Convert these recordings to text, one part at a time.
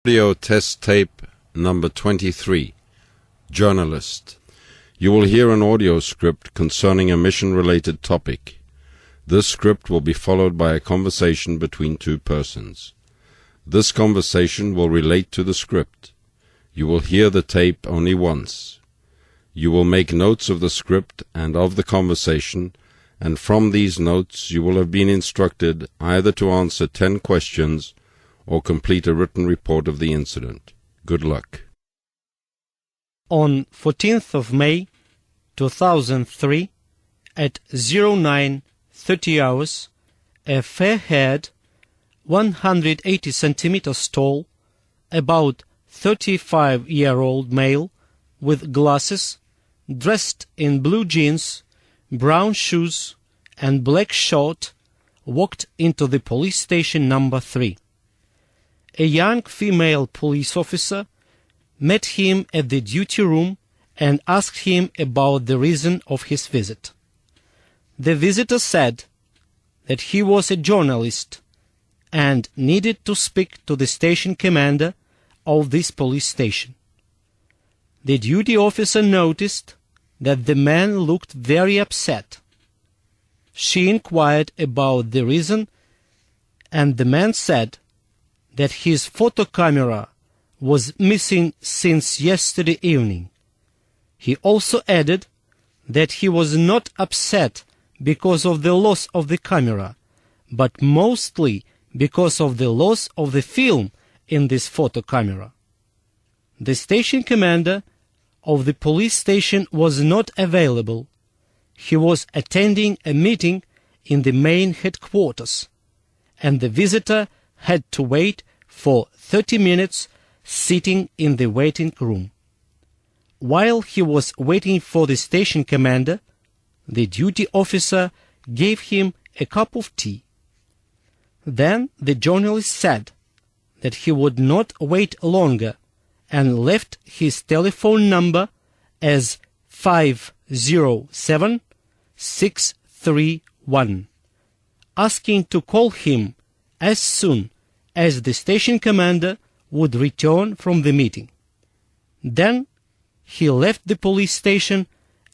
Audio test tape number 23. Journalist. You will hear an audio script concerning a mission-related topic. This script will be followed by a conversation between two persons. This conversation will relate to the script. You will hear the tape only once. You will make notes of the script and of the conversation, and from these notes you will have been instructed either to answer 10 questions or complete a written report of the incident. Good luck. On 14th of May 2003 at 09:30 hours, a fair-haired, 180 centimeters tall, about 35-year-old male with glasses, dressed in blue jeans, brown shoes and black shirt, walked into the police station number 3. A young female police officer met him at the duty room and asked him about the reason of his visit. The visitor said that he was a journalist and needed to speak to the station commander of this police station. The duty officer noticed that the man looked very upset. She inquired about the reason, and the man said that his photo camera was missing since yesterday evening. He also added that he was not upset because of the loss of the camera, but mostly because of the loss of the film in this photo camera. The station commander of the police station was not available. He was attending a meeting in the main headquarters, and the visitor had to wait for 30 minutes sitting in the waiting room. While he was waiting for the station commander, the duty officer gave him a cup of tea. Then the journalist said that he would not wait longer and left his telephone number as 507-631, asking to call him as soon as the station commander would return from the meeting. Then he left the police station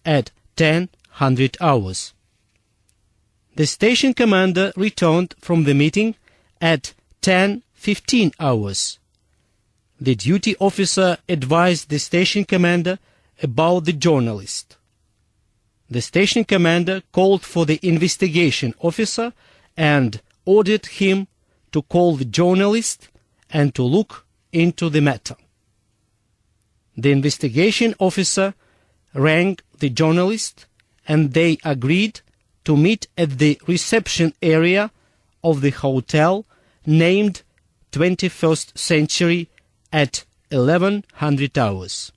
at 10:00 hours. The station commander returned from the meeting at 10:15 hours. The duty officer advised the station commander about the journalist. The station commander called for the investigation officer and ordered him to call the journalist and to look into the matter. The investigation officer rang the journalist, and they agreed to meet at the reception area of the hotel named 21st Century at 11:00 hours.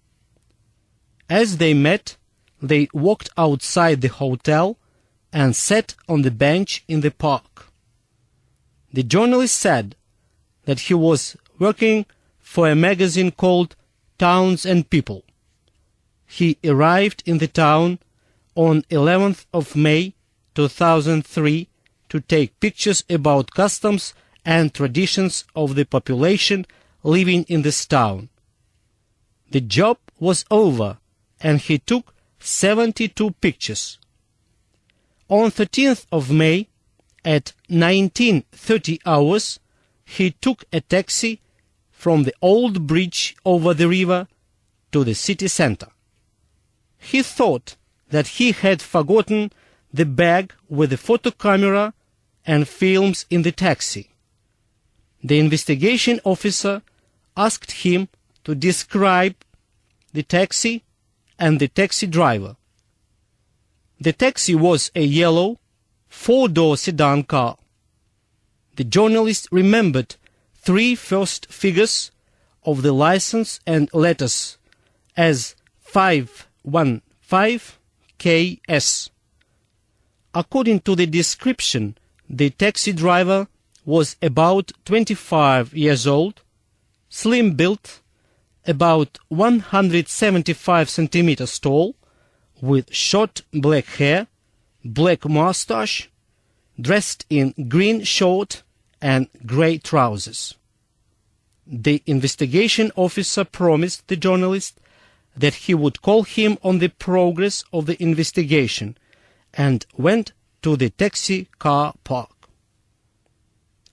As they met, they walked outside the hotel and sat on the bench in the park. The journalist said that he was working for a magazine called Towns and People. He arrived in the town on 11th of May 2003 to take pictures about customs and traditions of the population living in this town. The job was over and he took 72 pictures. On 13th of May at 19:30 hours, he took a taxi from the old bridge over the river to the city center. He thought that he had forgotten the bag with the photo camera and films in the taxi. The investigation officer asked him to describe the taxi and the taxi driver. The taxi was a yellow 4-door sedan car. The journalist remembered 3 first figures of the license and letters as 515KS. According to the description, the taxi driver was about 25 years old, slim built, about 175 centimeters tall, with short black hair, black mustache, dressed in green shirt and grey trousers. the investigation officer promised the journalist that he would call him on the progress of the investigation and went to the taxi car park.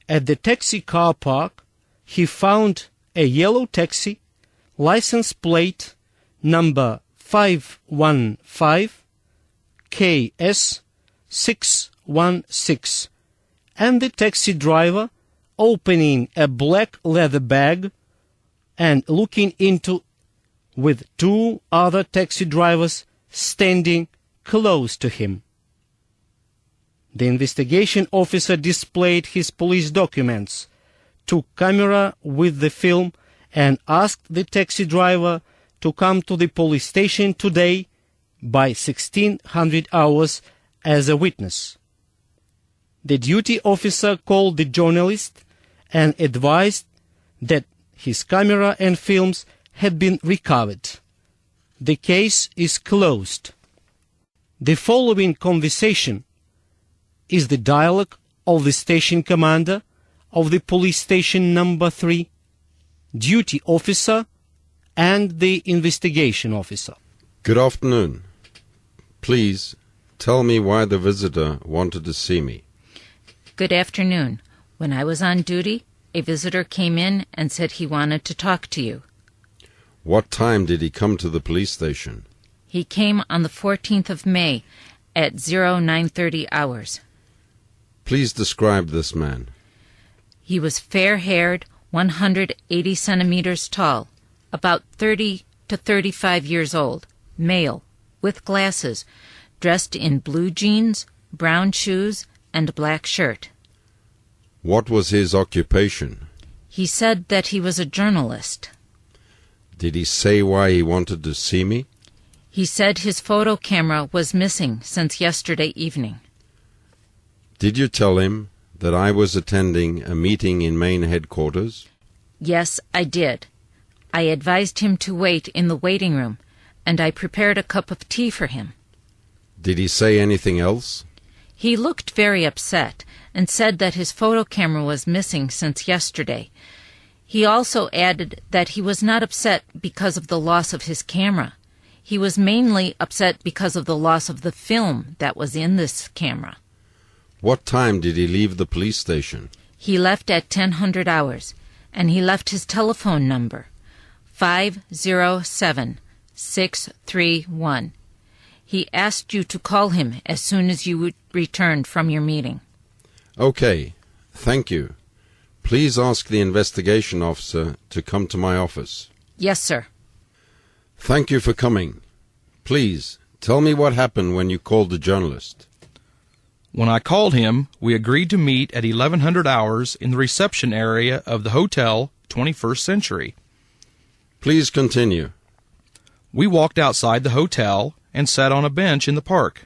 At the taxi car park, he found a yellow taxi, license plate number 515 KS 616, and the taxi driver opening a black leather bag and looking into with two other taxi drivers standing close to him. The investigation officer displayed his police documents, took camera with the film, and asked the taxi driver to come to the police station today by 1600 hours as a witness. The duty officer called the journalist and advised that his camera and films had been recovered. The case is closed. The following conversation is the dialogue of the station commander of the police station number 3, duty officer, and the investigation officer. Good afternoon. Please tell me why the visitor wanted to see me. Good afternoon. When I was on duty, a visitor came in and said he wanted to talk to you. What time did he come to the police station? He came on the 14th of May at 0930 hours. Please describe this man. He was fair-haired, 180 centimeters tall, about 30 to 35 years old, male, with glasses, dressed in blue jeans, brown shoes, and black shirt. What was his occupation? He said that he was a journalist. Did he say why he wanted to see me? He said his photo camera was missing since yesterday evening. Did you tell him that I was attending a meeting in main headquarters? Yes, I did. I advised him to wait in the waiting room, and I prepared a cup of tea for him. Did he say anything else? He looked very upset and said that his photo camera was missing since yesterday. He also added that he was not upset because of the loss of his camera. He was mainly upset because of the loss of the film that was in this camera. What time did he leave the police station? He left at 1000 hours, and he left his telephone number, 507-631. He asked you to call him as soon as you returned from your meeting. Okay, thank you. Please ask the investigation officer to come to my office. Yes, sir. Thank you for coming. Please, tell me what happened when you called the journalist. When I called him, we agreed to meet at 1100 hours in the reception area of the Hotel 21st Century. Please continue. We walked outside the hotel and sat on a bench in the park.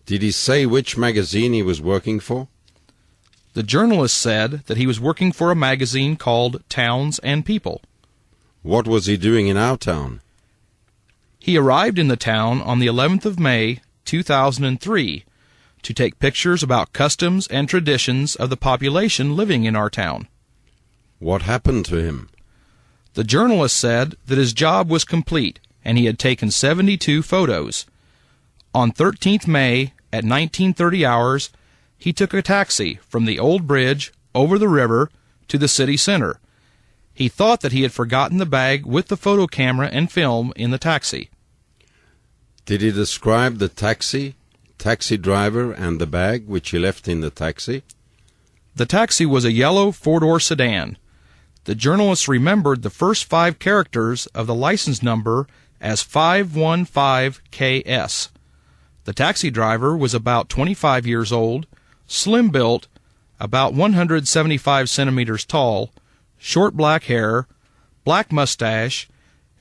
Did he say which magazine he was working for? The journalist said that he was working for a magazine called Towns and People. What was he doing in our town? He arrived in the town on the 11th of May, 2003, to take pictures about customs and traditions of the population living in our town. What happened to him? The journalist said that his job was complete and he had taken 72 photos. On 13th May at 1930 hours, he took a taxi from the old bridge over the river to the city center. He thought that he had forgotten the bag with the photo camera and film in the taxi. Did he describe the taxi driver, and the bag which he left in the taxi? The taxi was a yellow four-door sedan. The journalist remembered the first 5 characters of the license number as 515KS. The taxi driver was about 25 years old, slim-built, about 175 centimeters tall, short black hair, black mustache,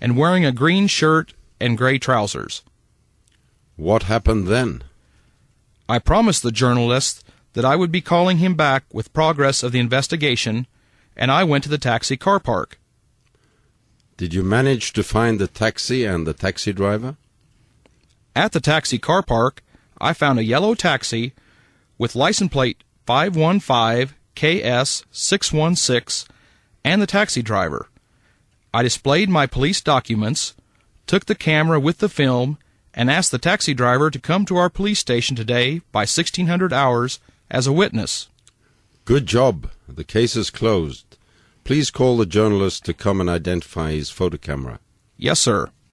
and wearing a green shirt and gray trousers. What happened then? I promised the journalist that I would be calling him back with progress of the investigation, and I went to the taxi car park. Did you manage to find the taxi and the taxi driver? At the taxi car park, I found a yellow taxi with license plate 515KS616 and the taxi driver. I displayed my police documents, took the camera with the film, and asked the taxi driver to come to our police station today by 1600 hours as a witness. Good job. The case is closed. Please call the journalist to come and identify his photo camera. Yes, sir.